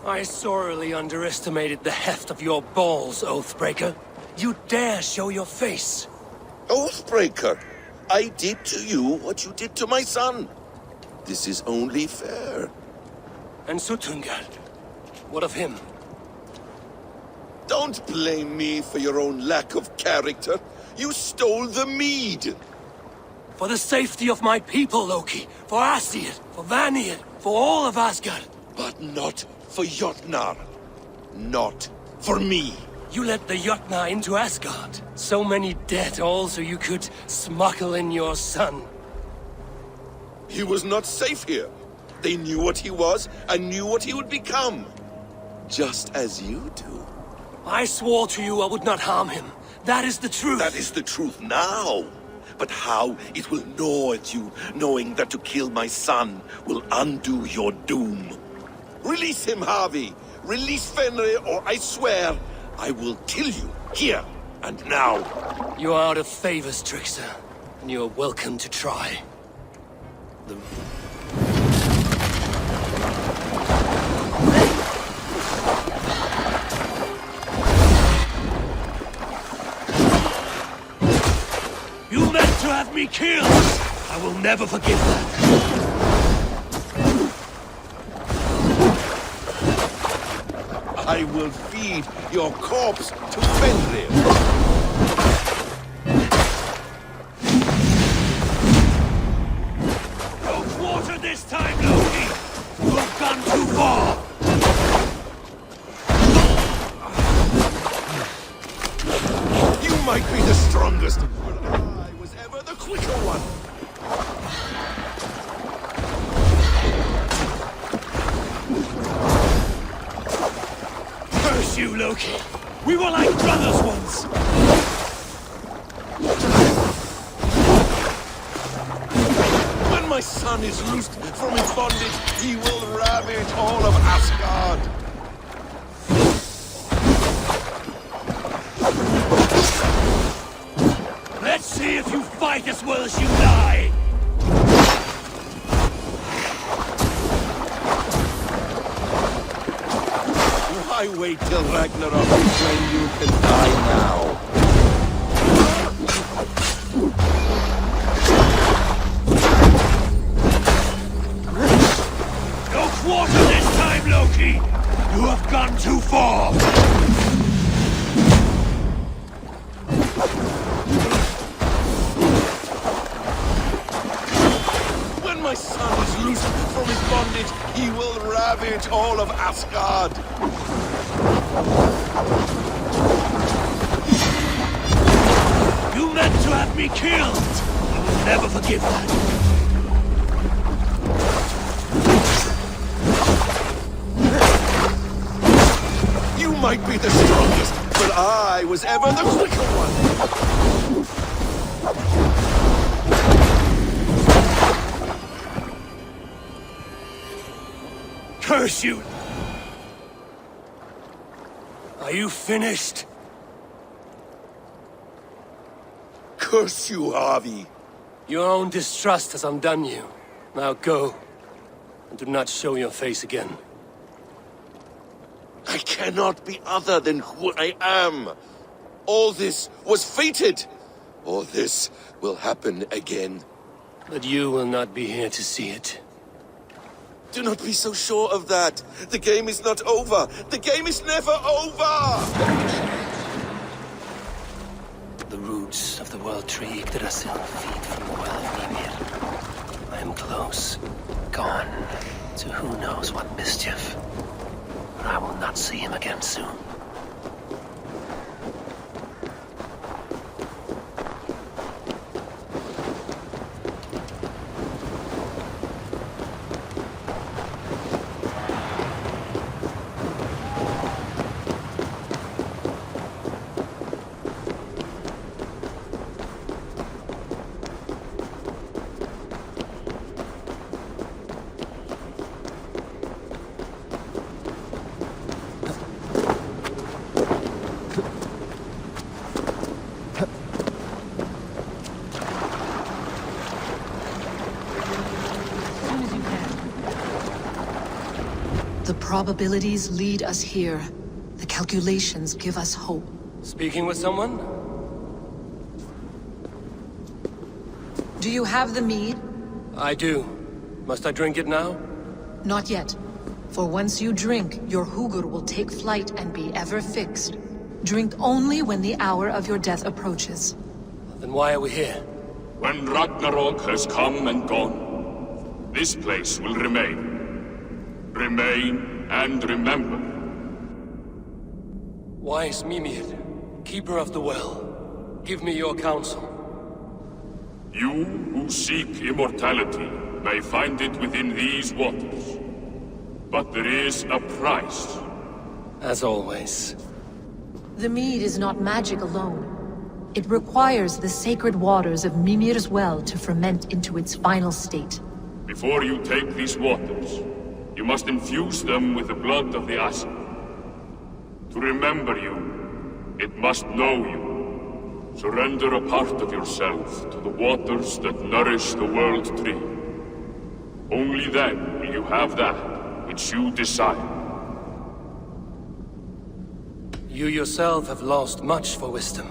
I sorely underestimated the heft of your balls, Oathbreaker. You dare show your face? Oathbreaker, I did to you what you did to my son. This is only fair. And Sutungar? What of him? Don't blame me for your own lack of character. You stole the mead. For the safety of my people, Loki. For Aesir, for Vanir, for all of Asgard. But not for Jotnar. Not for me. You let the Jotnar into Asgard. So many dead, all so you could smuggle in your son. He was not safe here. They knew what he was and knew what he would become. Just as you do. I swore to you I would not harm him. That is the truth. That is the truth now. But how it will gnaw at you, knowing that to kill my son will undo your doom. Release him, Harvey. Release Fenrir, or I swear, I will kill you, here and now. You are out of favors, Trickster. And you are welcome to try. You meant to have me killed! I will never forgive that. I will feed your corpse to Fenrir. No quarter this time, Loki! You have gone too far! You might be the strongest, but I was ever the quicker one. Curse you, Loki! We were like brothers once! When my son is loosed from his bondage, he will ravage all of Asgard. Let's see if you fight as well as you die! Why wait till Ragnarok when you can die now? No quarter this time, Loki! You have gone too far! When my son is loosed from his bondage, he will ravage all of Asgard. You meant to have me killed! I will never forgive that. You might be the strongest, but I was ever the quicker one. Curse you! Are you finished? Curse you, Harvey. Your own distrust has undone you. Now go, and do not show your face again. I cannot be other than who I am. All this was fated. All this will happen again. But you will not be here to see it. Do not be so sure of that. The game is not over. The game is never over! The roots of the World Tree Yggdrasil feed from the well of Mimir. I am close, gone to who knows what mischief. But I will not see him again soon. The probabilities lead us here. The calculations give us hope. Speaking with someone? Do you have the mead? I do. Must I drink it now? Not yet. For once you drink, your Hugur will take flight and be ever fixed. Drink only when the hour of your death approaches. Then why are we here? When Ragnarok has come and gone, this place will remain. Remain and remember. Wise Mimir, keeper of the well, give me your counsel. You who seek immortality may find it within these waters. But there is a price. As always. The mead is not magic alone. It requires the sacred waters of Mimir's well to ferment into its final state. Before you take these waters, you must infuse them with the blood of the Asa. To remember you, it must know you. Surrender a part of yourself to the waters that nourish the World Tree. Only then will you have that which you desire. You yourself have lost much for wisdom.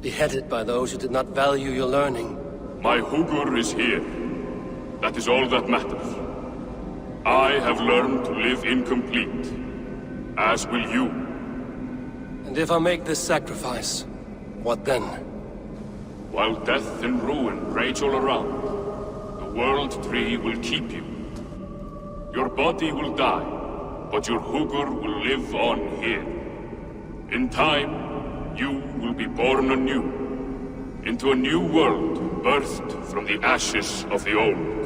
Beheaded by those who did not value your learning. My Hugur is here. That is all that matters. I have learned to live incomplete, as will you. And if I make this sacrifice, what then? While death and ruin rage all around, the World Tree will keep you. Your body will die, but your Hugur will live on here. In time, you will be born anew, into a new world birthed from the ashes of the old.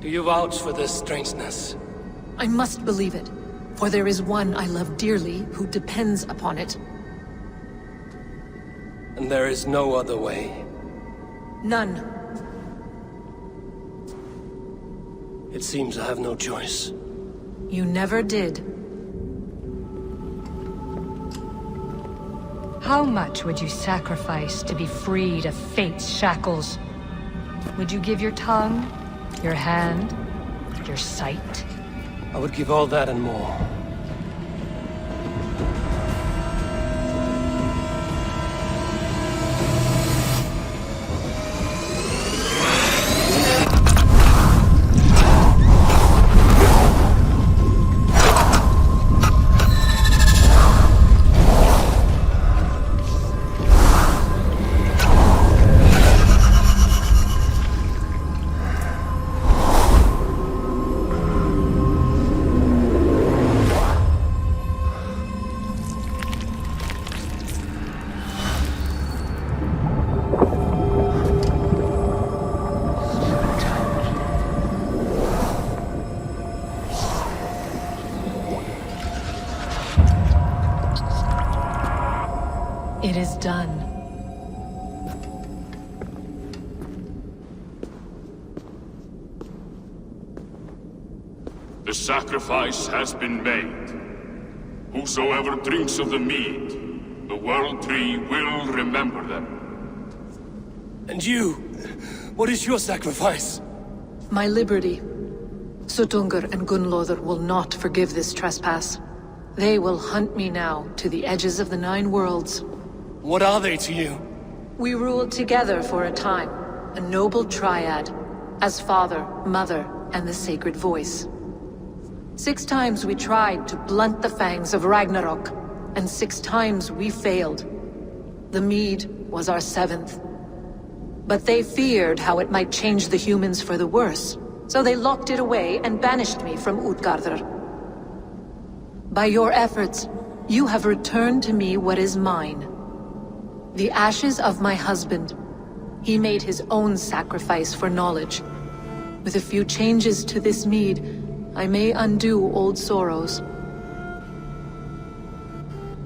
Do you vouch for this strangeness? I must believe it, for there is one I love dearly who depends upon it. And there is no other way. None. It seems I have no choice. You never did. How much would you sacrifice to be freed of fate's shackles? Would you give your tongue, your hand, your sight? I would give all that and more. It is done. The sacrifice has been made. Whosoever drinks of the mead, the World Tree will remember them. And you? What is your sacrifice? My liberty. Suttungr and Gunnlóðr will not forgive this trespass. They will hunt me now to the edges of the Nine Worlds. What are they to you? We ruled together for a time, a noble triad, as father, mother, and the sacred voice. 6 times we tried to blunt the fangs of Ragnarok, and 6 times we failed. The mead was our 7th. But they feared how it might change the humans for the worse, so they locked it away and banished me from Utgardr. By your efforts, you have returned to me what is mine. The ashes of my husband. He made his own sacrifice for knowledge. With a few changes to this mead, I may undo old sorrows.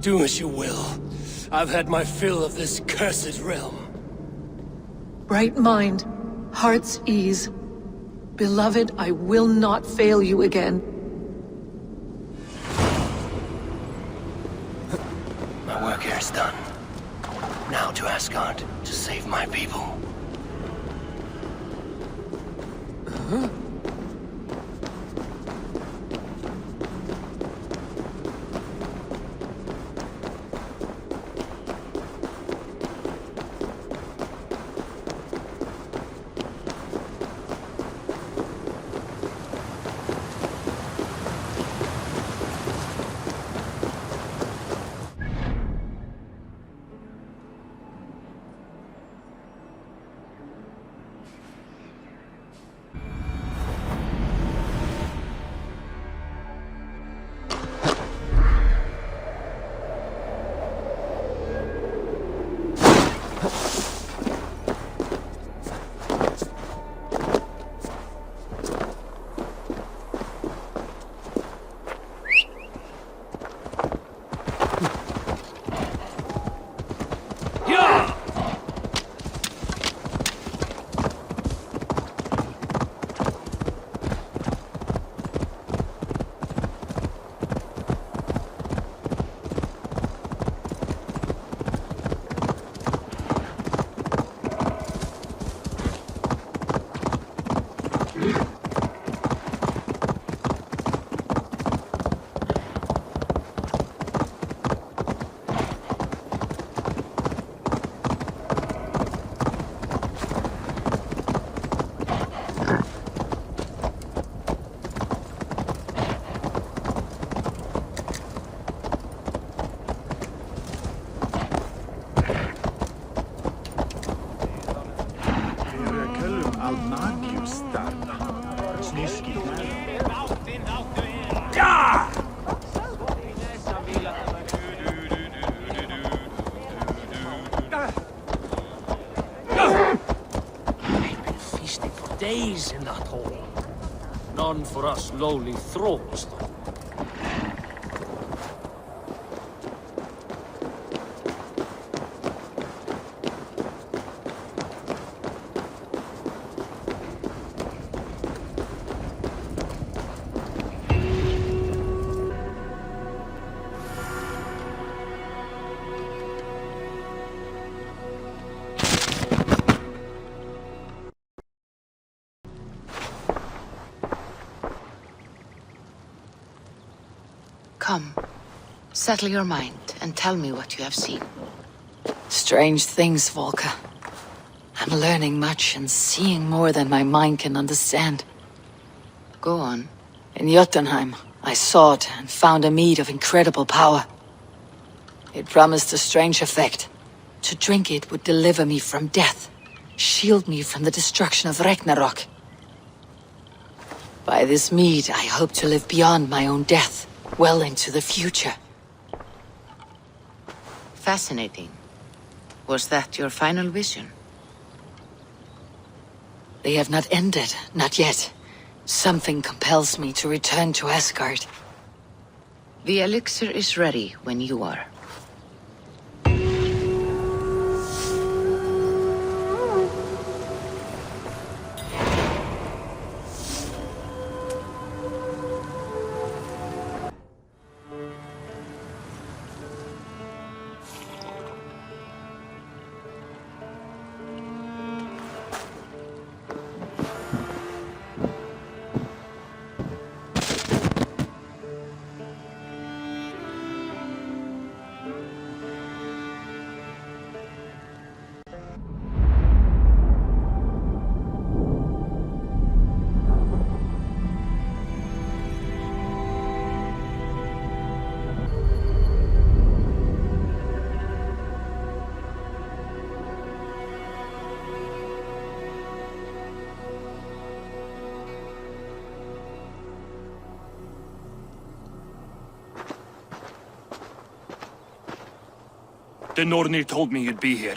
Do as you will. I've had my fill of this cursed realm. Bright mind, heart's ease. Beloved, I will not fail you again. My work here is done. Now to Asgard, to save my people. Feasting for days in that hall. None for us lowly thralls, though. Come, settle your mind and tell me what you have seen. Strange things, Volka. I'm learning much and seeing more than my mind can understand. Go on. In Jotunheim, I sought and found a mead of incredible power. It promised a strange effect. To drink it would deliver me from death, shield me from the destruction of Ragnarok. By this mead, I hope to live beyond my own death. Well into the future. Fascinating. Was that your final vision? They have not ended, not yet. Something compels me to return to Asgard. The elixir is ready when you are. The Nornir told me you'd be here.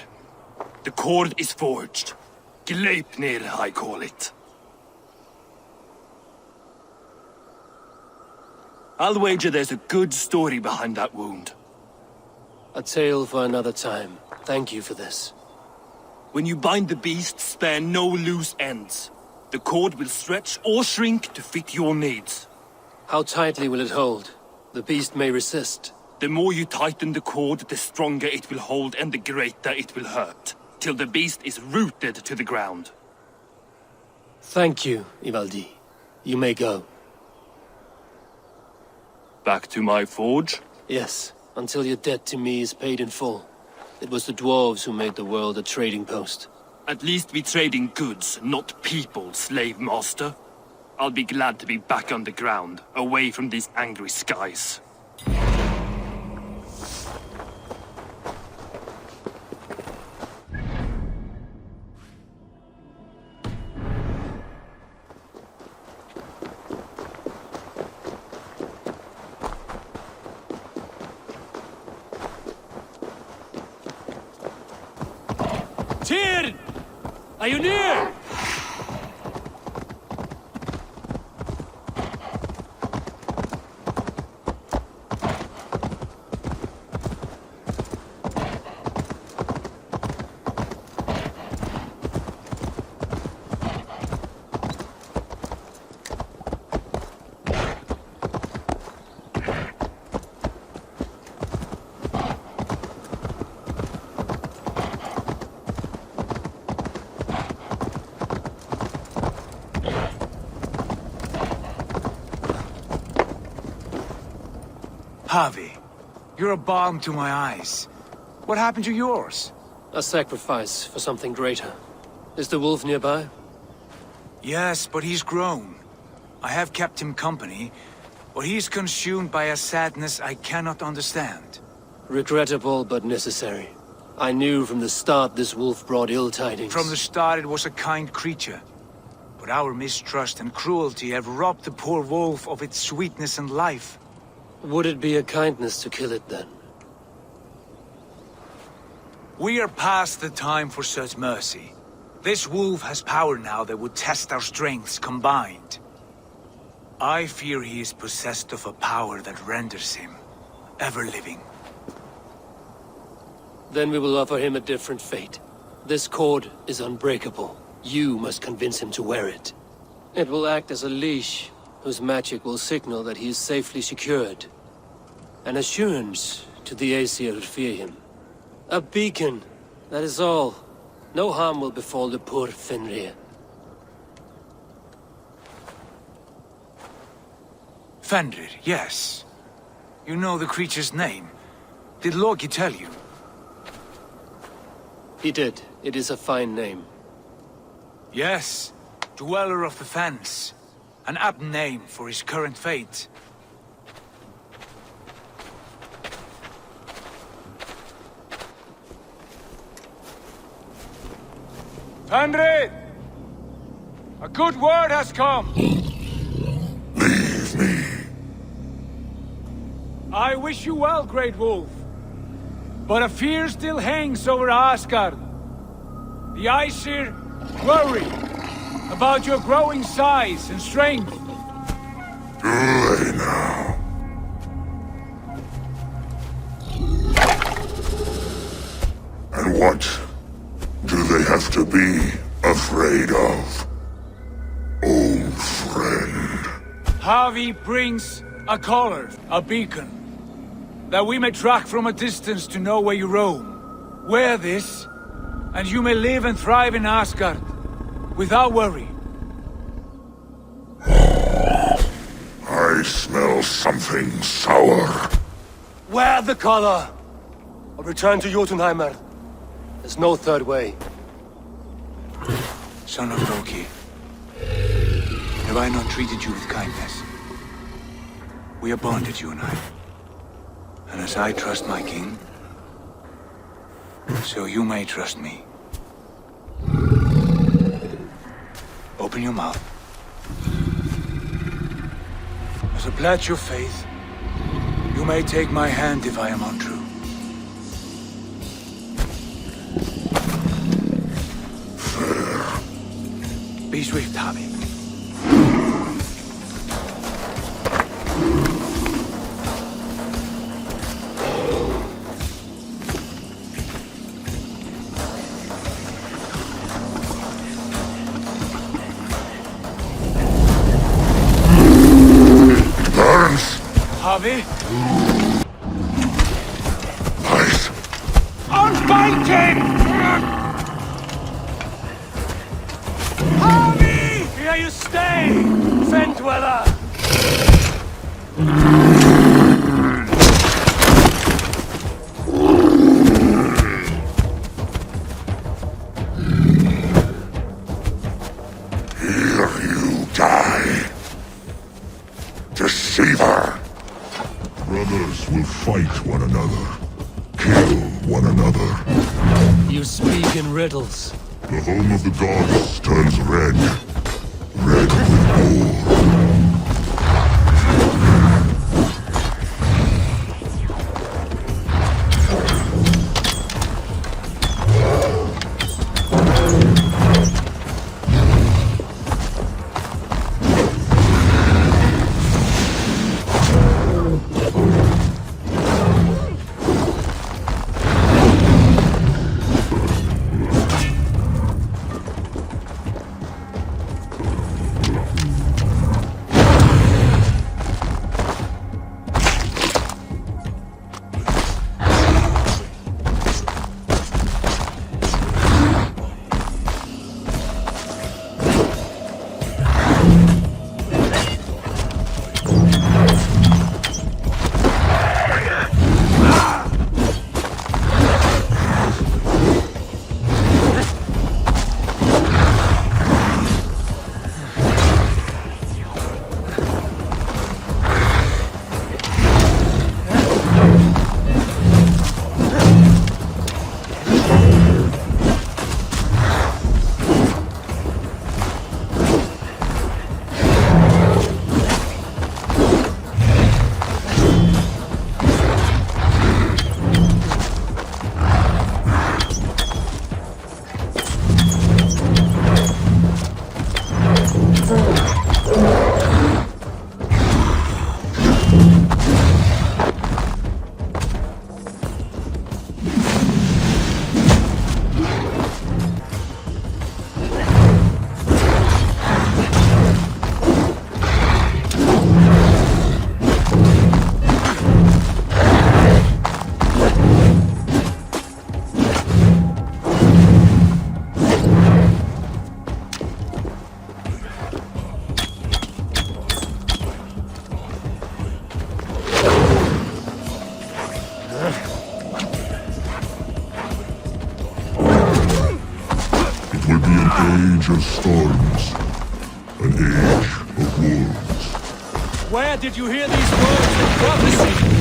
The cord is forged. Gleipnir, I call it. I'll wager there's a good story behind that wound. A tale for another time. Thank you for this. When you bind the beast, spare no loose ends. The cord will stretch or shrink to fit your needs. How tightly will it hold? The beast may resist. The more you tighten the cord, the stronger it will hold and the greater it will hurt, till the beast is rooted to the ground. Thank you, Ivaldi. You may go. Back to my forge? Yes, until your debt to me is paid in full. It was the dwarves who made the world a trading post. At least we trade in goods, not people, slave master. I'll be glad to be back on the ground, away from these angry skies. Tyr! Are you near? Javi, you're a balm to my eyes. What happened to yours? A sacrifice for something greater. Is the wolf nearby? Yes, but he's grown. I have kept him company, but he's consumed by a sadness I cannot understand. Regrettable, but necessary. I knew from the start this wolf brought ill tidings. From the start it was a kind creature. but our mistrust and cruelty have robbed the poor wolf of its sweetness and life. Would it be a kindness to kill it then? We are past the time for such mercy. This wolf has power now that would test our strengths combined. I fear he is possessed of a power that renders him ever-living. Then we will offer him a different fate. This cord is unbreakable. You must convince him to wear it. It will act as a leash, whose magic will signal that he is safely secured. An assurance to the Aesir who fear him. A beacon, that is all. No harm will befall the poor Fenrir. Fenrir, yes. You know the creature's name. Did Loki tell you? He did. It is a fine name. Yes. Dweller of the Fens. An apt name for his current fate. Fenrir! A good word has come! Leave me. I wish you well, Great Wolf. But a fear still hangs over Asgard. The Aesir worry about your growing size and strength. Do they now? And what do they have to be afraid of? Old friend. Havi brings a collar, a beacon, that we may track from a distance to know where you roam. Wear this, and you may live and thrive in Asgard, without worry. I smell something sour. Wear the collar! Or return to Jotunheimer. There's no third way. Son of Loki, have I not treated you with kindness? We are bonded, you and I. And as I trust my king, so you may trust me. Open your mouth. As a pledge of faith, you may take my hand if I am untrue. Be swift, Havi. Burns! Havi? Nice. Unbind him! Here you stay, Fen Dweller! Here you die. Deceiver! Brothers will fight one another. Kill one another. You speak in riddles. The home of the gods turns red. Red with war. age of storms, an age of wolves. Where did you hear these words of prophecy?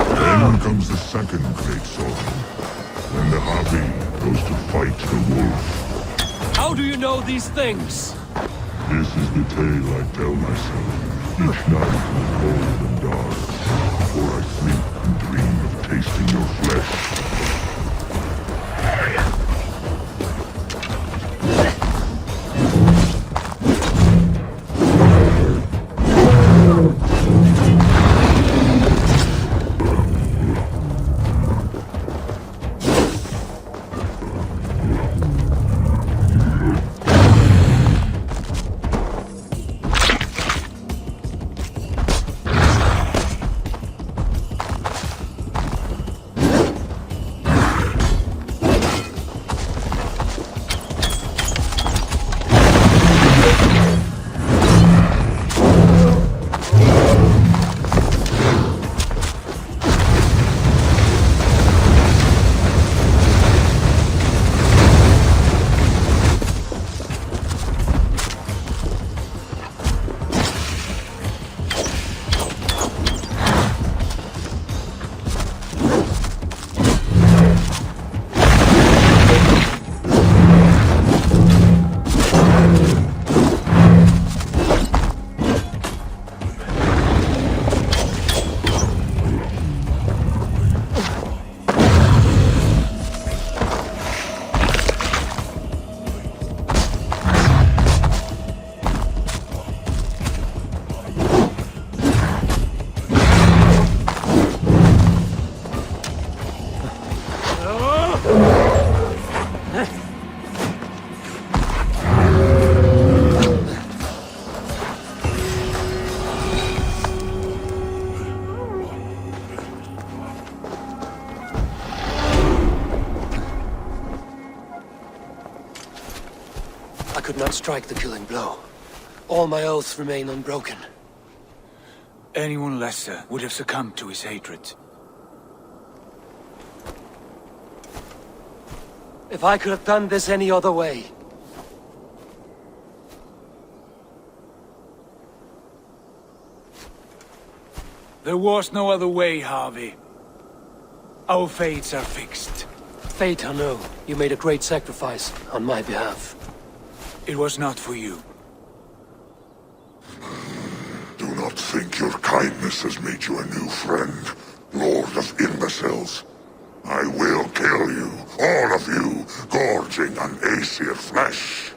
Then comes the second great sorrow, when the Harpy goes to fight the wolf. How do you know these things? This is the tale I tell myself each night when cold and dark, before I sleep and dream of tasting your flesh. I could not strike the killing blow. All my oaths remain unbroken. Anyone lesser would have succumbed to his hatred. If I could have done this any other way. There was no other way, Harvey. Our fates are fixed. Fate or no, you made a great sacrifice on my behalf. It was not for you. Do not think your kindness has made you a new friend, Lord of Imbeciles. I will kill you, all of you, gorging on Aesir flesh.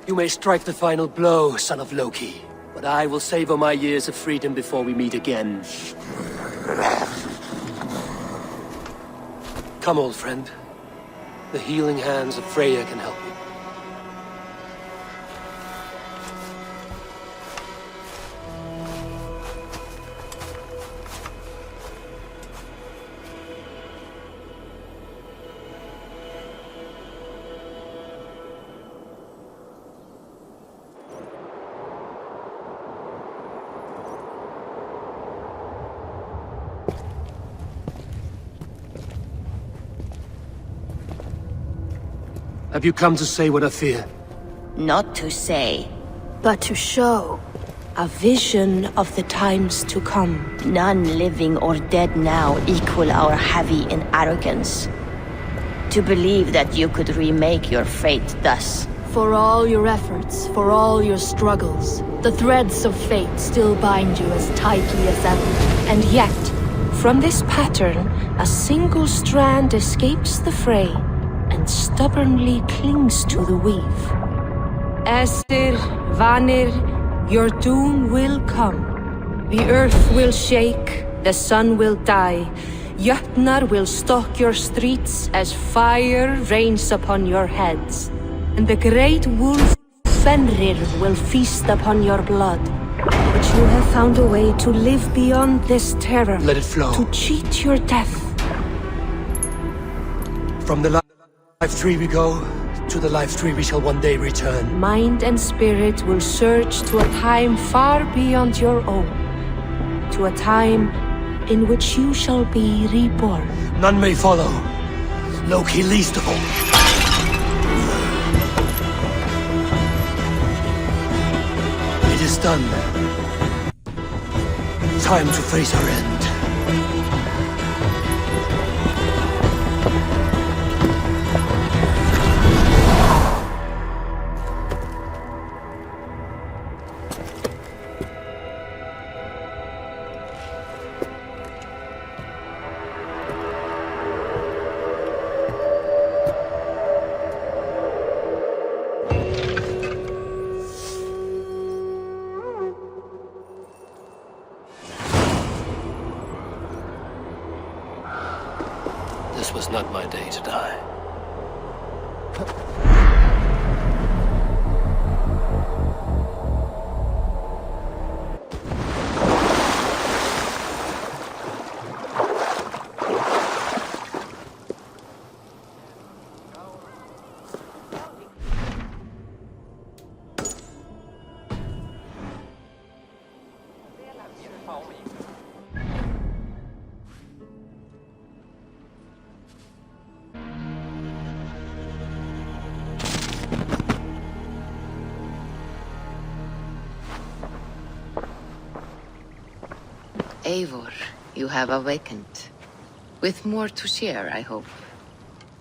You may strike the final blow, son of Loki, But I will savor my years of freedom before we meet again. Come, old friend. The healing hands of Freya can help you. Have you come to say what I fear? Not to say. But to show a vision of the times to come. None living or dead now equal our heavy in arrogance. To believe that you could remake your fate thus. For all your efforts, for all your struggles, the threads of fate still bind you as tightly as ever. And yet, from this pattern, a single strand escapes the fray and stubbornly clings to the weave. Estir, Vanir, your doom will come. The earth will shake, the sun will die. Jötnar will stalk your streets as fire rains upon your heads. And the great wolf Fenrir will feast upon your blood. But you have found a way to live beyond this terror. Let it flow. To cheat your death. From the life tree we go, to the life tree we shall one day return. Mind and spirit will surge to a time far beyond your own. To a time in which you shall be reborn. None may follow. Loki least of all. It is done. Time to face our end. This was not my day to die. Eivor, you have awakened. With more to share, I hope.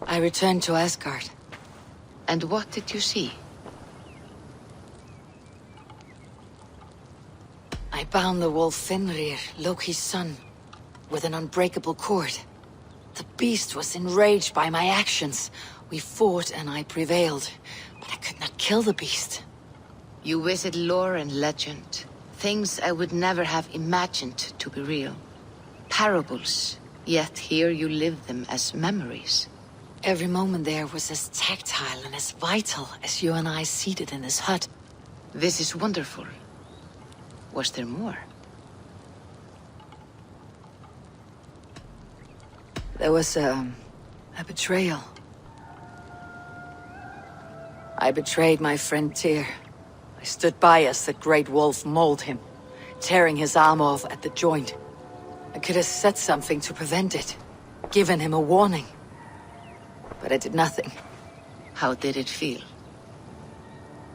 I returned to Asgard. And what did you see? I bound the wolf Fenrir, Loki's son, with an unbreakable cord. The beast was enraged by my actions. We fought and I prevailed, but I could not kill the beast. You visit lore and legend. Things I would never have imagined to be real. Parables, yet here you live them as memories. Every moment there was as tactile and as vital as you and I seated in this hut. This is wonderful. Was there more? There was a betrayal. I betrayed my friend Tyr. I stood by as the great wolf mauled him, tearing his arm off at the joint. I could have said something to prevent it, given him a warning. But I did nothing. How did it feel?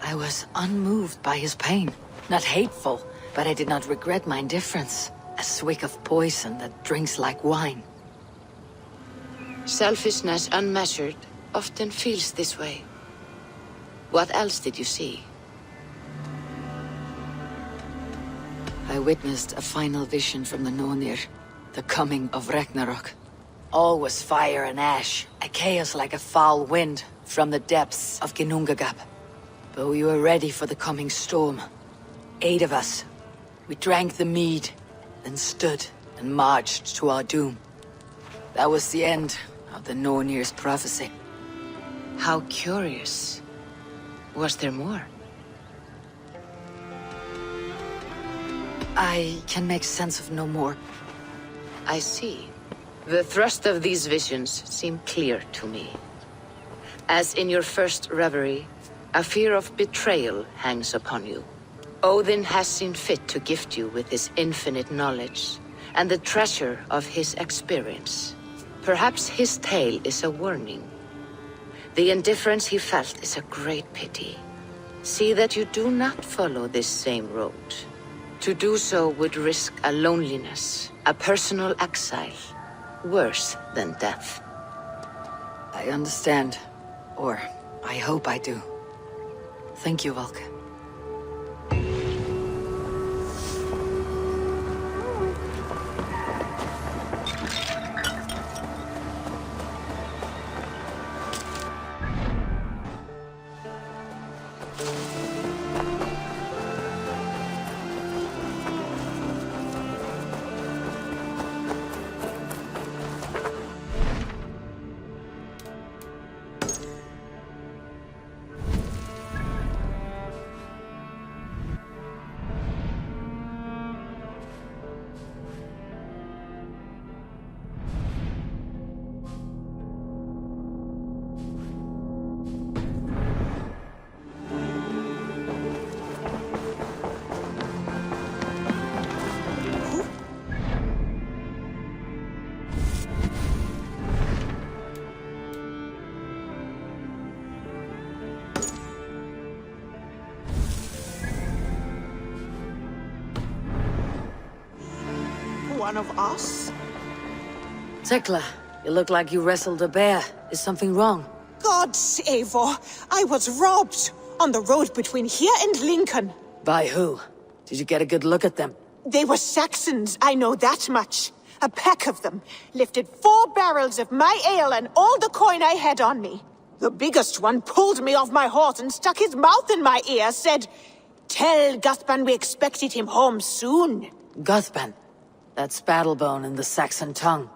I was unmoved by his pain. Not hateful, but I did not regret my indifference. A swig of poison that drinks like wine. Selfishness unmeasured often feels this way. What else did you see? I witnessed a final vision from the Nornir, the coming of Ragnarok. All was fire and ash, a chaos like a foul wind from the depths of Ginnungagap. But we were ready for the coming storm. 8 of us. We drank the mead, then stood and marched to our doom. That was the end of the Nornir's prophecy. How curious. Was there more? I can make sense of no more. I see. The thrust of these visions seem clear to me. As in your first reverie, a fear of betrayal hangs upon you. Odin has seen fit to gift you with his infinite knowledge, and the treasure of his experience. Perhaps his tale is a warning. The indifference he felt is a great pity. See that you do not follow this same road. To do so would risk a loneliness, a personal exile, worse than death. I understand. Or, I hope I do. Thank you, Valka. One of us? Tekla, you look like you wrestled a bear. Is something wrong? Gods, Eivor! I was robbed! On the road between here and Lincoln. By who? Did you get a good look at them? They were Saxons, I know that much. A pack of them lifted 4 barrels of my ale and all the coin I had on me. The biggest one pulled me off my horse and stuck his mouth in my ear, said, "Tell Guthban we expected him home soon." Guthban? That's Battlebone in the Saxon tongue.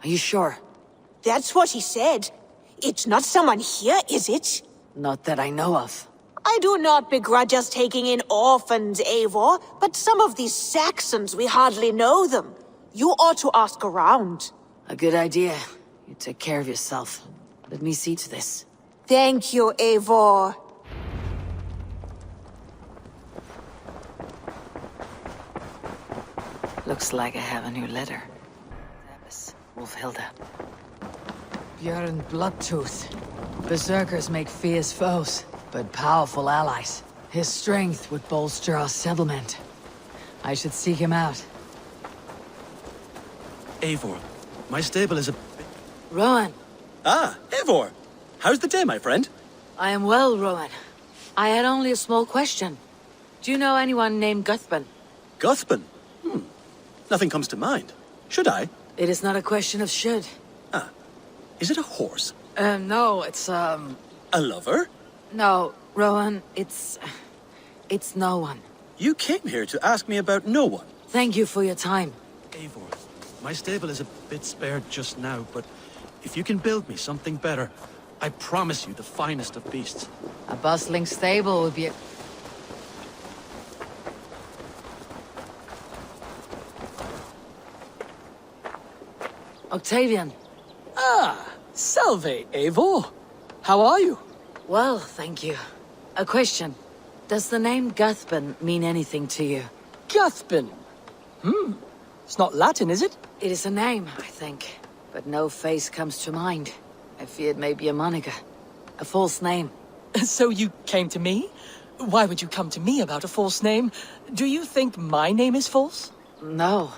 Are you sure? That's what he said. It's not someone here, is it? Not that I know of. I do not begrudge us taking in orphans, Eivor, but some of these Saxons, we hardly know them. You ought to ask around. A good idea. You take care of yourself. Let me see to this. Thank you, Eivor. Looks like I have a new letter. Wolfhilda. Björn Bloodtooth. Berserkers make fierce foes, but powerful allies. His strength would bolster our settlement. I should seek him out. Eivor, my stable is a... Rowan. Ah, Eivor! How's the day, my friend? I am well, Rowan. I had only a small question. Do you know anyone named Guthban? Guthban? Nothing comes to mind. Should I? It is not a question of should. Ah. Is it a horse? No, it's, A lover? No, Rowan, it's no one. You came here to ask me about no one. Thank you for your time. Eivor, my stable is a bit spared just now, but if you can build me something better, I promise you the finest of beasts. A bustling stable would be a... Octavian. Ah, salve, Eivor. How are you? Well, thank you. A question. Does the name Guthban mean anything to you? Guthban? It's not Latin, is it? It is a name, I think. But no face comes to mind. I fear it may be a moniker. A false name. So you came to me? Why would you come to me about a false name? Do you think my name is false? No.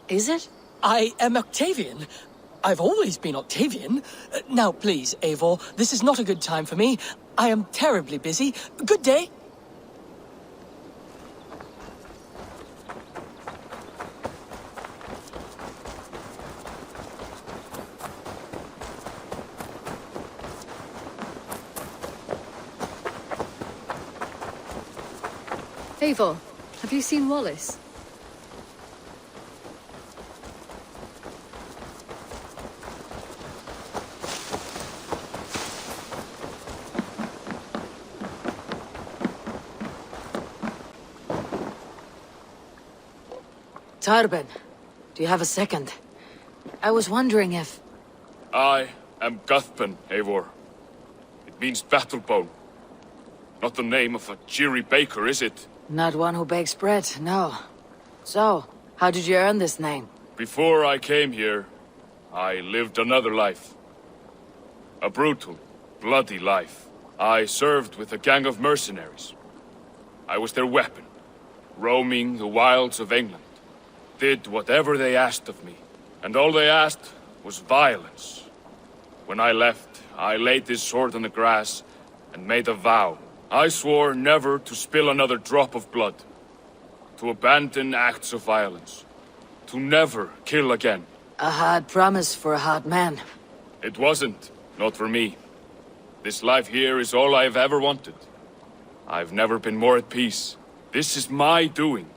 Is it? I am Octavian. I've always been Octavian. Now, please, Eivor, this is not a good time for me. I am terribly busy. Good day. Eivor, Have you seen Wallace? Tarben, do you have a second? I was wondering if... I am Guthpen, Eivor. It means battle bone. Not the name of a cheery baker, is it? Not one who bakes bread, no. So, how did you earn this name? Before I came here, I lived another life. A brutal, bloody life. I served with a gang of mercenaries. I was their weapon, roaming the wilds of England. Did whatever they asked of me. And all they asked was violence. When I left, I laid this sword on the grass and made a vow. I swore never to spill another drop of blood. To abandon acts of violence. To never kill again. A hard promise for a hard man. It wasn't. Not for me. This life here is all I've ever wanted. I've never been more at peace. This is my doing.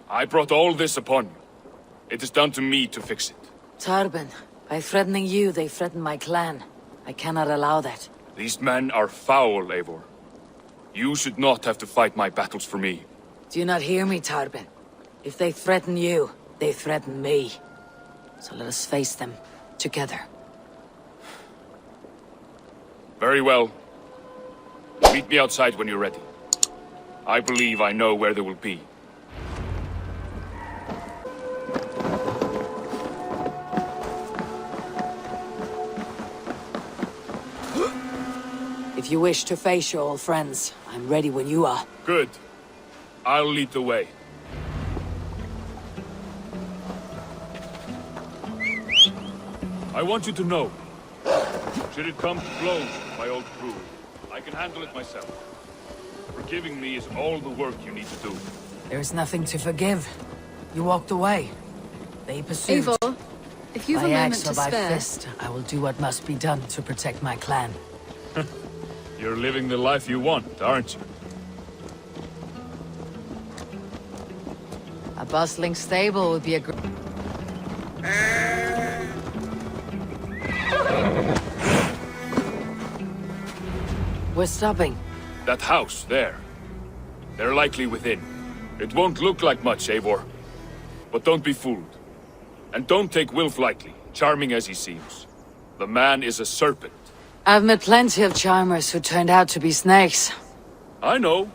I brought all this upon you. It is down to me to fix it. Tarben, by threatening you, they threaten my clan. I cannot allow that. These men are foul, Eivor. You should not have to fight my battles for me. Do you not hear me, Tarben? If they threaten you, they threaten me. So let us face them, together. Very well. Meet me outside when you're ready. I believe I know where they will be. If you wish to face your old friends, I'm ready when you are. Good. I'll lead the way. I want you to know, should it come to blows with my old crew, I can handle it myself. Forgiving me is all the work you need to do. There is nothing to forgive. You walked away. They pursued. Eivor, if you've by a moment axe to or by spare... fist, I will do what must be done to protect my clan. You're living the life you want, aren't you? A bustling stable would be a great... We're stopping. That house, there. They're likely within. It won't look like much, Eivor. But don't be fooled. And don't take Wilf lightly, charming as he seems. The man is a serpent. I've met plenty of charmers who turned out to be snakes. I know.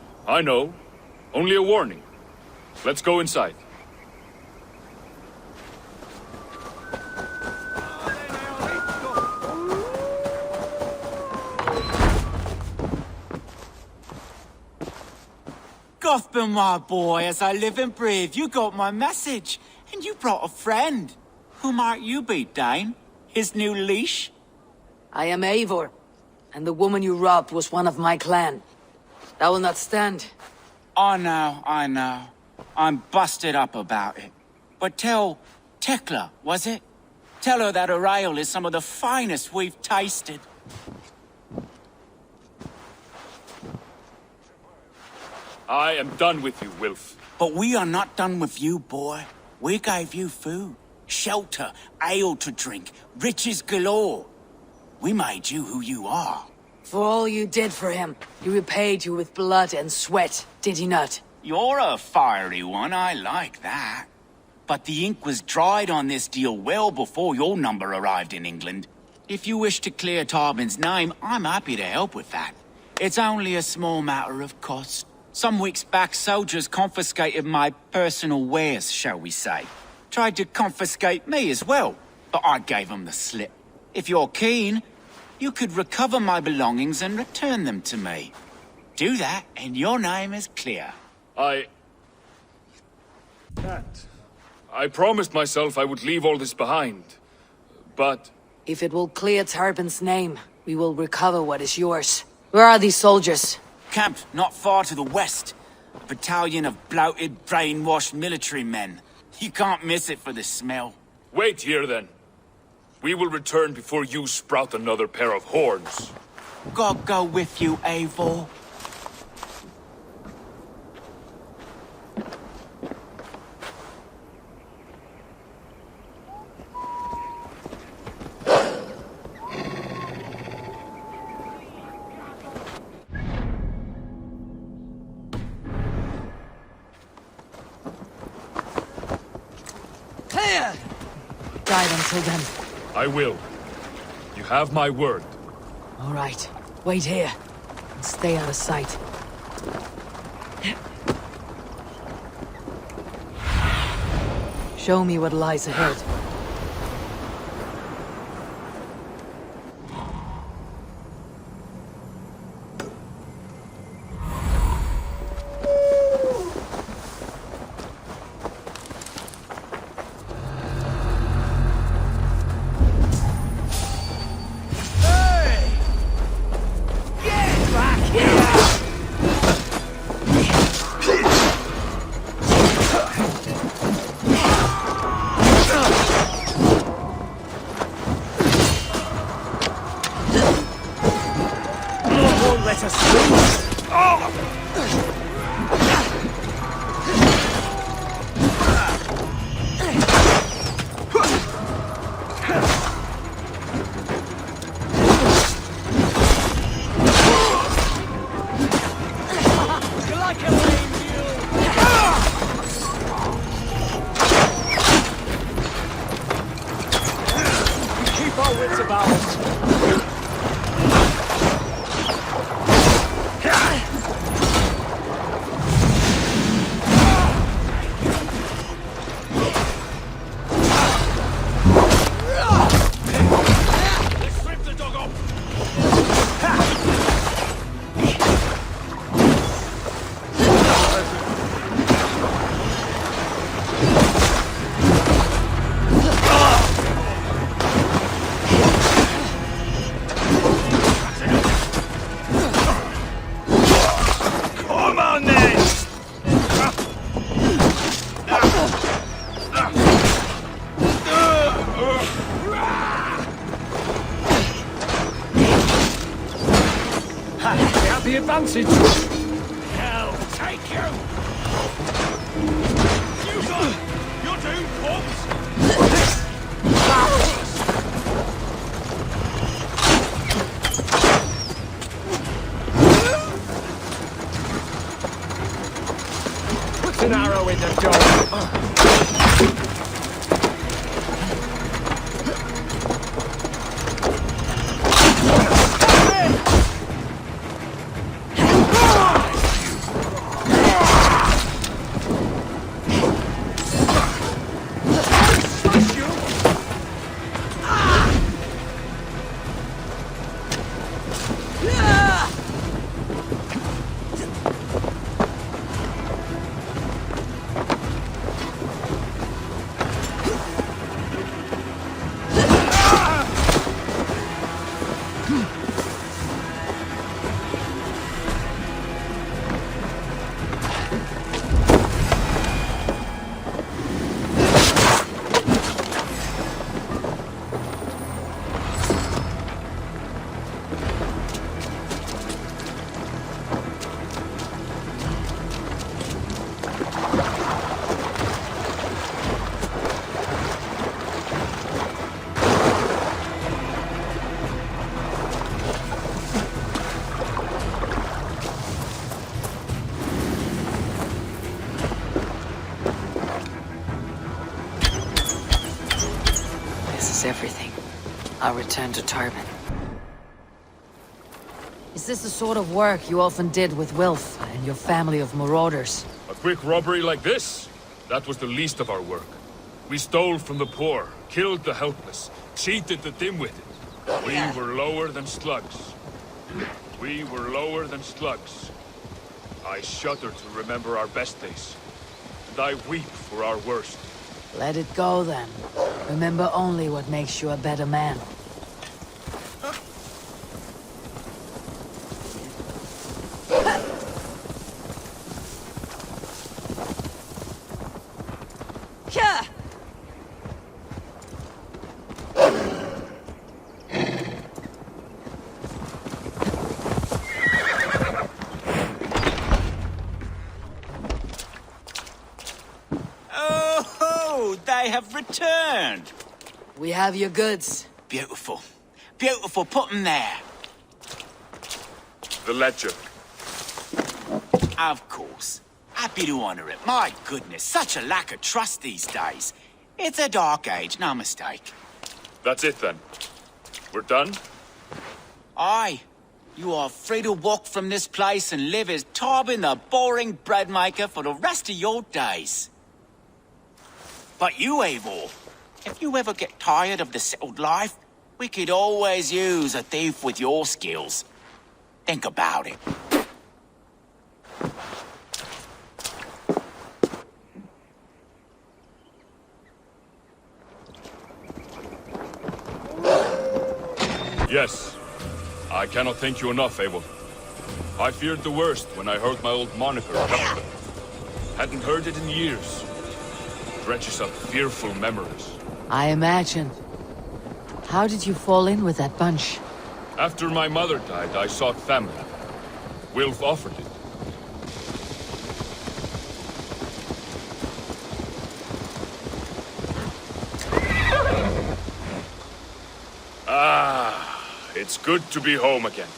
Only a warning. Let's go inside. Guthpen, my boy, as I live and breathe, you got my message. And you brought a friend. Who might you be, Dane? His new leash? I am Eivor, and the woman you robbed was one of my clan. That will not stand. I know. I'm busted up about it. But tell Tekla, was it? Tell her that her ale is some of the finest we've tasted. I am done with you, Wilf. But we are not done with you, boy. We gave you food, shelter, ale to drink, riches galore. We made you who you are. For all you did for him, he repaid you with blood and sweat, did he not? You're a fiery one, I like that. But the ink was dried on this deal well before your number arrived in England. If you wish to clear Tarben's name, I'm happy to help with that. It's only a small matter of cost. Some weeks back, soldiers confiscated my personal wares, shall we say. Tried to confiscate me as well, but I gave them the slip. If you're keen, you could recover my belongings and return them to me. Do that, and your name is clear. I promised myself I would leave all this behind, but... If it will clear Tarben's name, we will recover what is yours. Where are these soldiers? Camped not far to the west. A battalion of bloated, brainwashed military men. You can't miss it for the smell. Wait here, then. We will return before you sprout another pair of horns. God go with you, Eivor. died until then. I will. You have my word. All right. Wait here. And stay out of sight. Show me what lies ahead. The advantage! Hell, take you! You're doomed, folks! Put an arrow in the dog! Everything. I'll return to Tarban. Is this the sort of work you often did with Wilf and your family of marauders? A quick robbery like this? That was the least of our work. We stole from the poor, killed the helpless, cheated the dim-witted. We were lower than slugs. We were lower than slugs. I shudder to remember our best days. And I weep for our worst. Let it go, then. Remember only what makes you a better man. They have returned. We have your goods. Beautiful. Beautiful. Put them there. The ledger. Of course. Happy to honor it. My goodness, such a lack of trust these days. It's a dark age, no mistake. That's it then. We're done? Aye. You are free to walk from this place and live as Tobin the boring bread maker for the rest of your days. But you, Eivor, if you ever get tired of the settled life, we could always use a thief with your skills. Think about it. Yes. I cannot thank you enough, Eivor. I feared the worst when I heard my old moniker, Captain. Hadn't heard it in years. Drenches of fearful memories. I imagine. How did you fall in with that bunch? After my mother died, I sought family. Wilf offered it. It's good to be home again.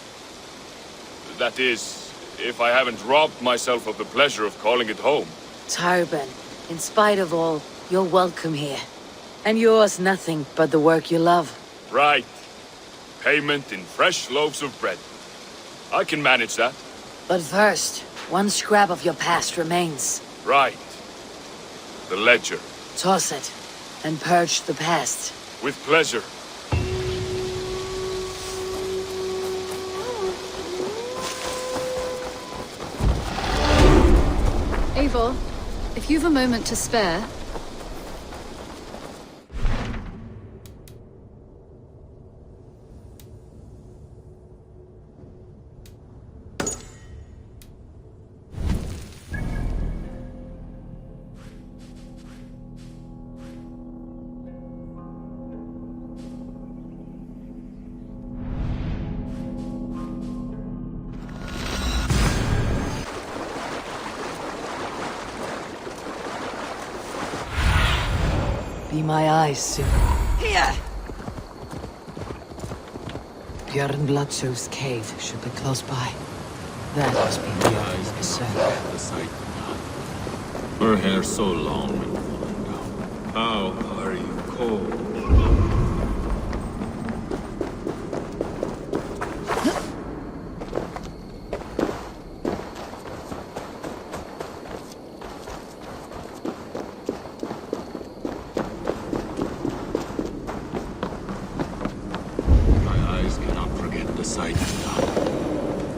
That is, if I haven't robbed myself of the pleasure of calling it home. Tarban, in spite of all, you're welcome here. And yours nothing but the work you love. Right. Payment in fresh loaves of bread. I can manage that. But first, one scrap of your past remains. Right. The ledger. Toss it, and purge the past. With pleasure. Eivor, if you've a moment to spare... Be my eyes soon. Here! Björn Bloodshow's cave should be close by. That must be the eyes of the sun. The sight. Her hair so long and falling down. How are you cold?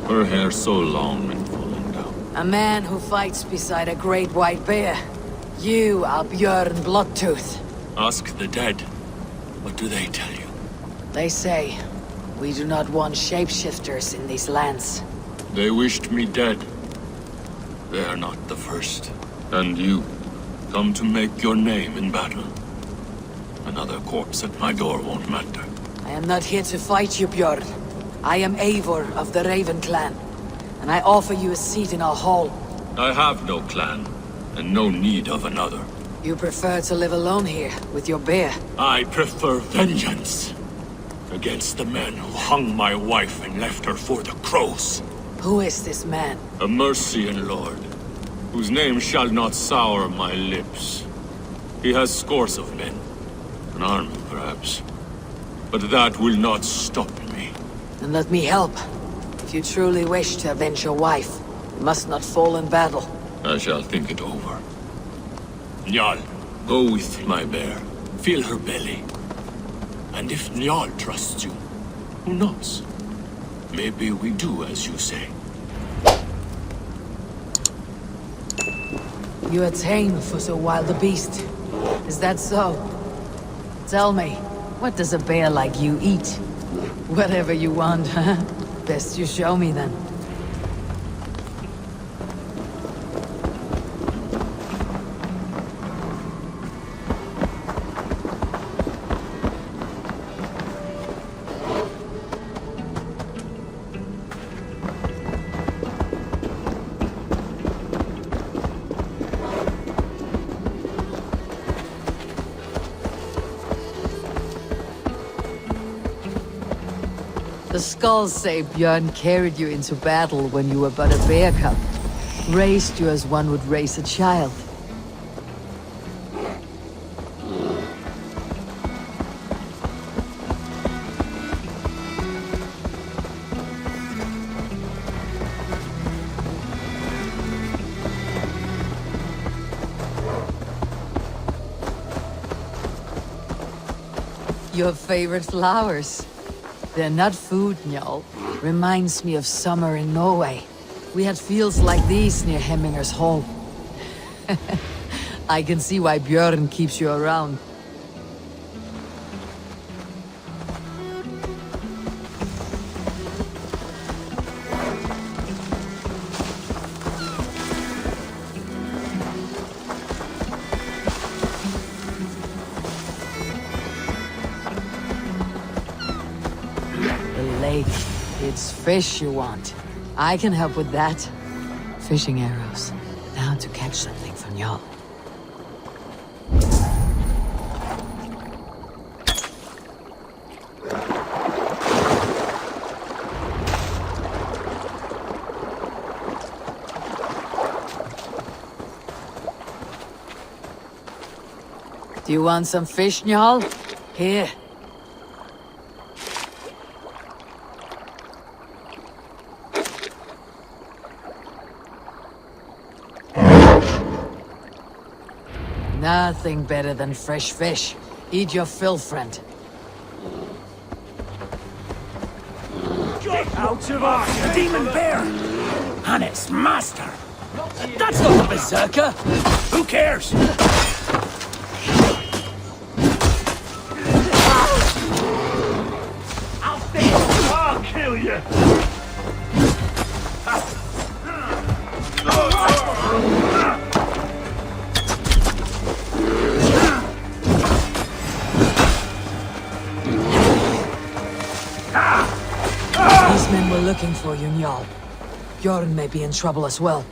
Her hair so long and falling down. A man who fights beside a great white bear. You are Björn Bloodtooth. Ask the dead. What do they tell you? They say, we do not want shapeshifters in these lands. They wished me dead. They are not the first. And you, come to make your name in battle. Another corpse at my door won't matter. I am not here to fight you, Björn. I am Eivor of the Raven clan, and I offer you a seat in our hall. I have no clan, and no need of another. You prefer to live alone here, with your bear? I prefer vengeance against the men who hung my wife and left her for the crows. Who is this man? A Mercian lord, whose name shall not sour my lips. He has scores of men, an army perhaps, but that will not stop me. Then let me help. If you truly wish to avenge your wife, you must not fall in battle. I shall think it over. Njal, go with my bear. Feel her belly. And if Njal trusts you, who knows? Maybe we do as you say. You are tame for so wild a beast. Is that so? Tell me, what does a bear like you eat? Whatever you want, huh? Best you show me then. The skulls say Björn carried you into battle when you were but a bear cub. Raised you as one would raise a child. Your favorite flowers. They're not food, Njal. Reminds me of summer in Norway. We had fields like these near Hemminger's home. I can see why Björn keeps you around. It's fish you want. I can help with that. Fishing arrows. Now to catch something from y'all. Do you want some fish, Njal? Here. Nothing better than fresh fish. Eat your fill, friend. Get out of our demon bear! And its master! That's not a berserker! Who cares? I'll kill you! These men were looking for you, Njal. Bjorn may be in trouble as well.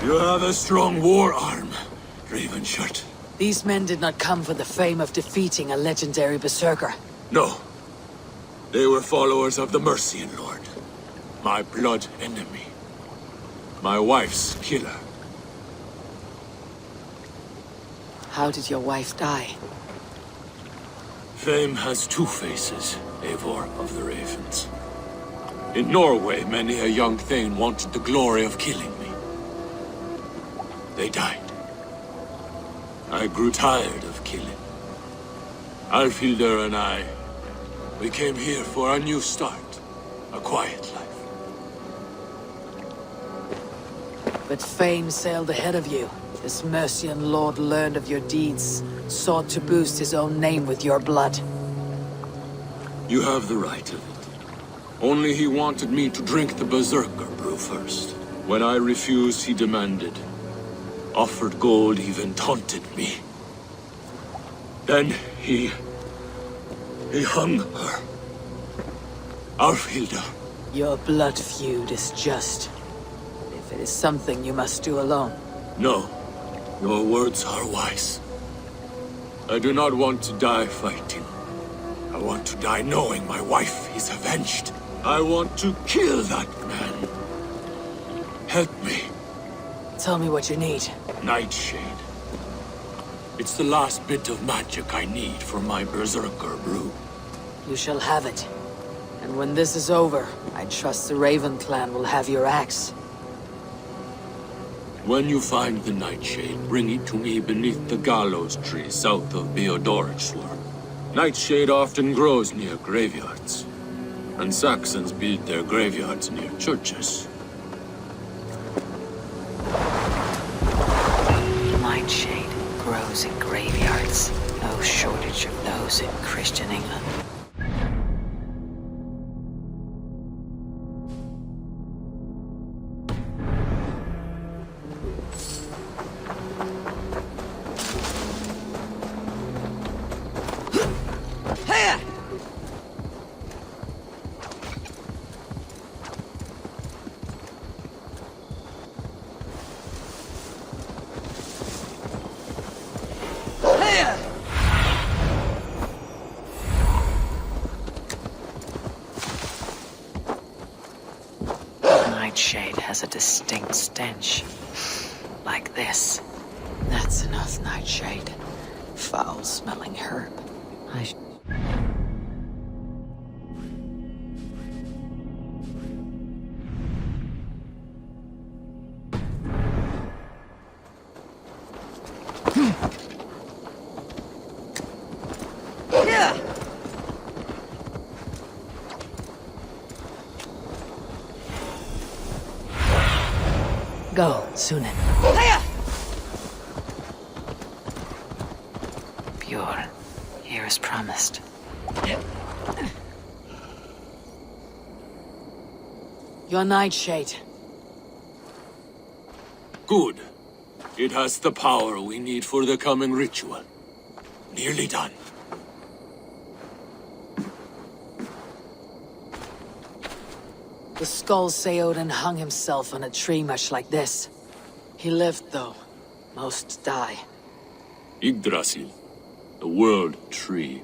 You have a strong war arm, Ravenshirt. These men did not come for the fame of defeating a legendary berserker. No. They were followers of the Mercian Lord. My blood enemy. My wife's killer. How did your wife die? Fame has two faces, Eivor of the Ravens. In Norway, many a young thane wanted the glory of killing me. They died. I grew tired of killing. Alfhildr and I, we came here for a new start. A quiet life. But fame sailed ahead of you. This Mercian lord learned of your deeds, sought to boost his own name with your blood. You have the right of it. Only he wanted me to drink the Berserker brew first. When I refused, he demanded. Offered gold, even taunted me. Then he hung her. Alfhildr. Your blood feud is just. If it is something you must do alone. No. Your words are wise. I do not want to die fighting. I want to die knowing my wife is avenged. I want to kill that man. Help me. Tell me what you need. Nightshade. It's the last bit of magic I need for my Berserker brew. You shall have it. And when this is over, I trust the Raven clan will have your axe. When you find the Nightshade, bring it to me beneath the gallows tree south of Beodorixwar. Nightshade often grows near graveyards, and Saxons build their graveyards near churches. Nightshade grows in graveyards. No shortage of those in Christian England. Nightshade has a distinct stench. Like this. That's enough, Nightshade. Foul-smelling herb. Go, Sunan. Pure. Here as promised. Your Nightshade. Good. It has the power we need for the coming ritual. Nearly done. The skulls say Odin hung himself on a tree much like this. He lived, though. Most die. Yggdrasil. The world tree.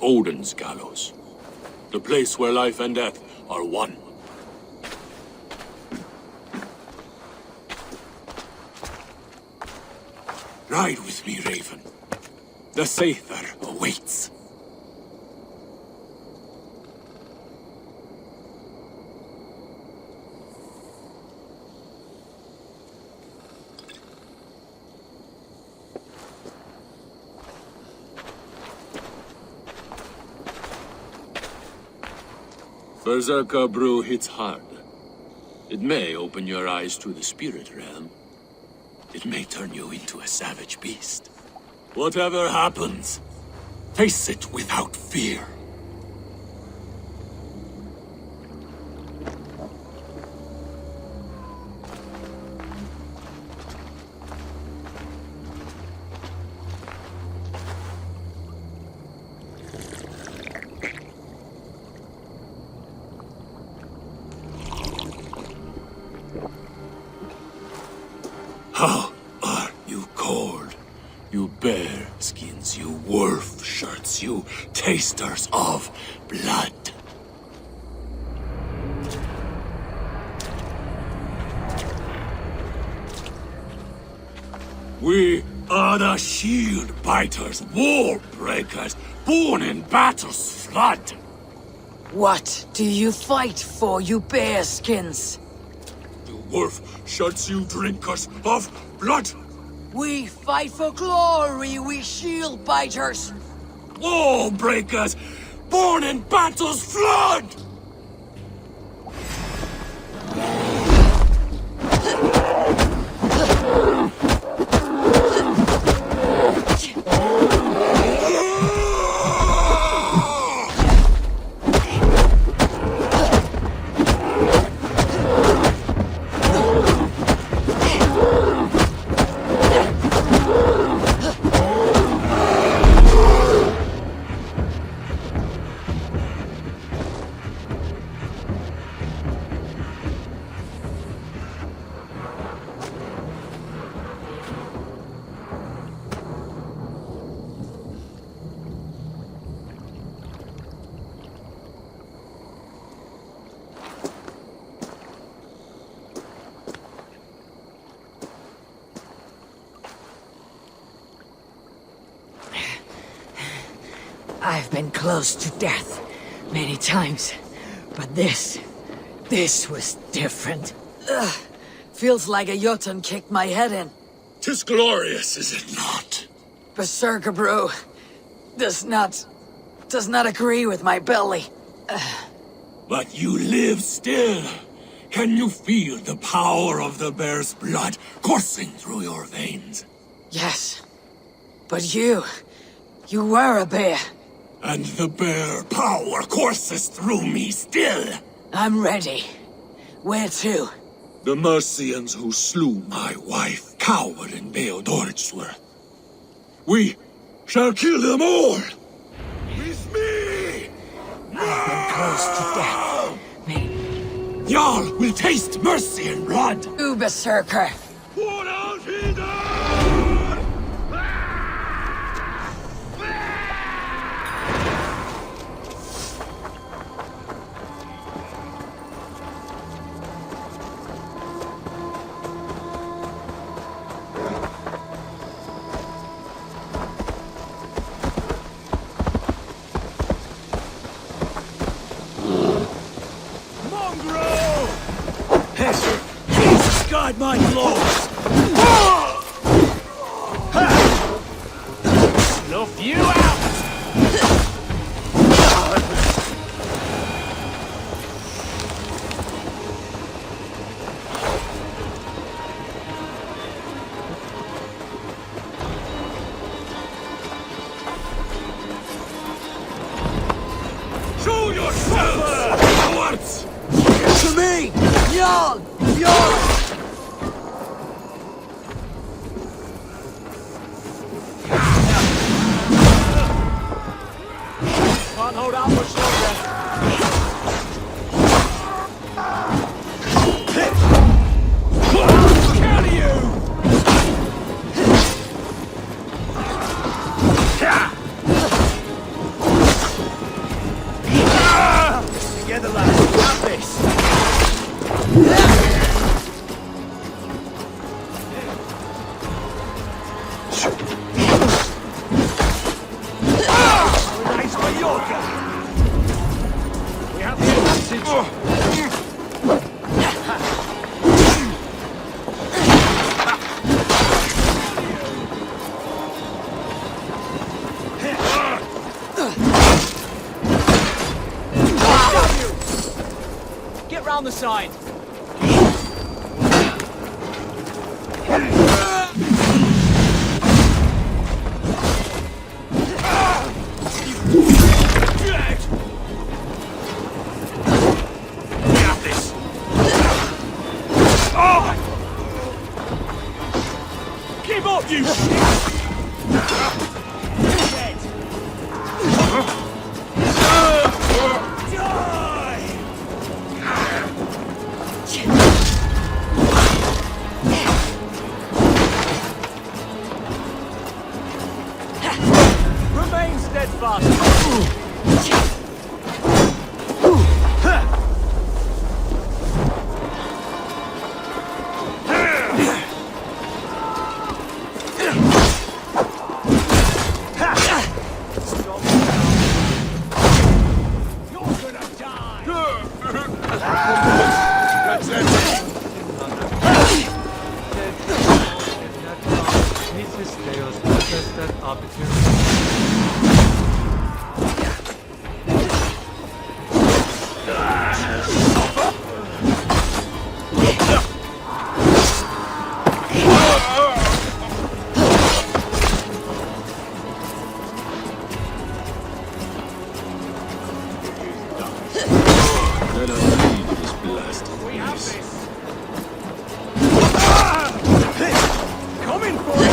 Odin's gallows. The place where life and death are one. Ride with me, Raven. The Sather awaits. Berserker brew hits hard. It may open your eyes to the spirit realm. It may turn you into a savage beast. Whatever happens, face it without fear. How are you cold? You bear skins, you wolf shirts, you tasters of blood. We are the shield biters, wall breakers, born in battle's flood. What do you fight for, you bearskins? The wolf shirts, you drinkers of blood. We fight for glory, we shield biters. Wall breakers, born in battle's flood. I've been close to death many times, but this was different. Ugh. Feels like a Jotun kicked my head in. 'Tis glorious, is it not? Berserker brew does not agree with my belly. But you live still. Can you feel the power of the bear's blood coursing through your veins? Yes, but you were a bear. And the bear power courses through me still. I'm ready. Where to? The Mercians who slew my wife cowered in Beodoritsworth. We shall kill them all! With me! I've been close to death. Jarl will taste mercy and blood! You berserker! Jesus, guide my claws! Snuff you out! Show yourself, cowards! To me! Jarl! Jarl! Can't hold out much longer. I'll kill you! Together, lads, we have this. Nice Mallorca. We have the advantage. Get round the side. Keep up, you Remain steadfast. Let us leave this blasted place. Coming for you!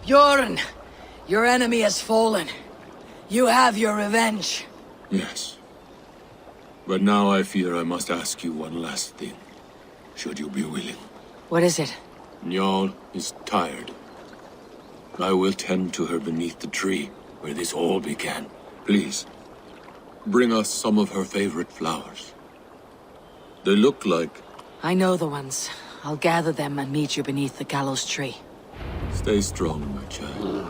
Bjorn, your enemy has fallen. You have your revenge. Yes. But now I fear I must ask you one last thing. Should you be willing. What is it? Njal is tired. I will tend to her beneath the tree where this all began. Please, bring us some of her favorite flowers. They look like... I know the ones. I'll gather them and meet you beneath the gallows tree. Stay strong, my child.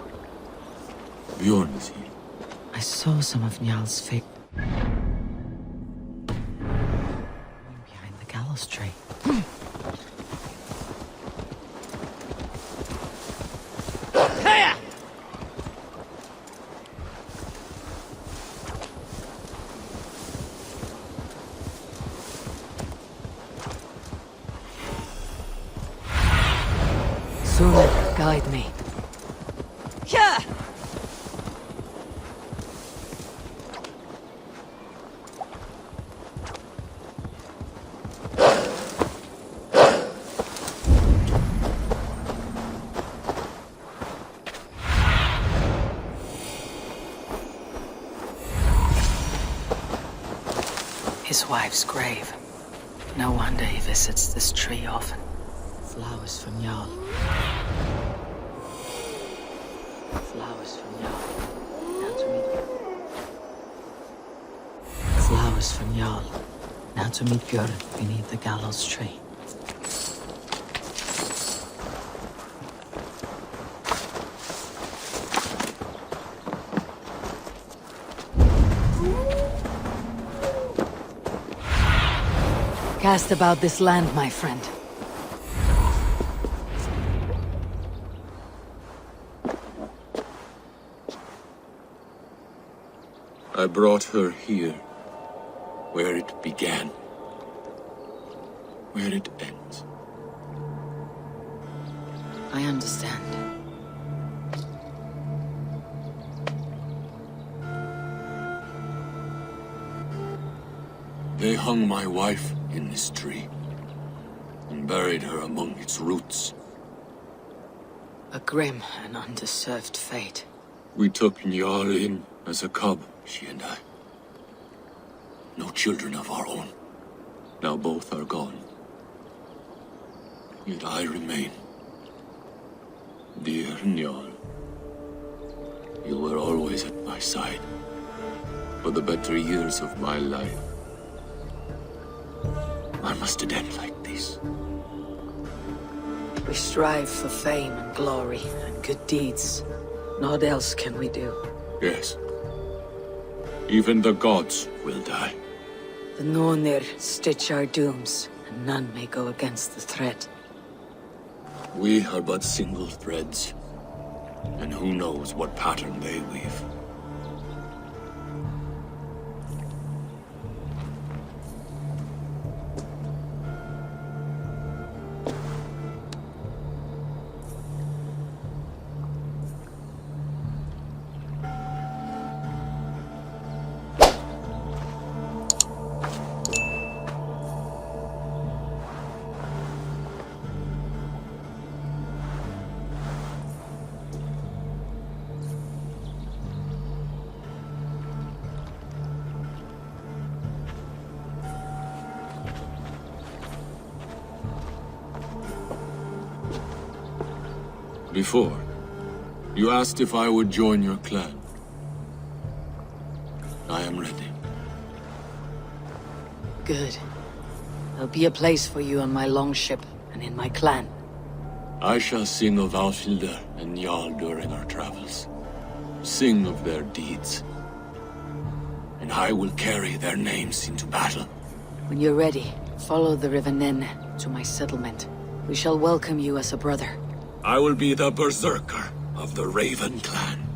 Bjorn is here. I saw some of Njal's fate behind the gallows tree. Sooner, guide me. Yeah! His wife's grave. No wonder he visits this tree often. Flowers from Njal. Flowers from Njal. Now to meet Flowers from Njal. Now to meet Bjorn beneath the gallows tree. Cast about this land, my friend. I brought her here, where it began, where it ends. I understand. They hung my wife in this tree, and buried her among its roots. A grim and undeserved fate. We took Njal in as a cub, she and I. No children of our own. Now both are gone. Yet I remain. Dear Njal, you were always at my side, for the better years of my life. Why must it end like this? We strive for fame and glory and good deeds. Naught else can we do. Yes. Even the gods will die. The Nornir stitch our dooms, and none may go against the thread. We are but single threads, and who knows what pattern they weave. Before, you asked if I would join your clan. I am ready. Good. There'll be a place for you on my longship and in my clan. I shall sing of Alfhildr and Njal during our travels. Sing of their deeds. and I will carry their names into battle. When you're ready, follow the River Nen to my settlement. We shall welcome you as a brother. I will be the berserker of the Raven clan.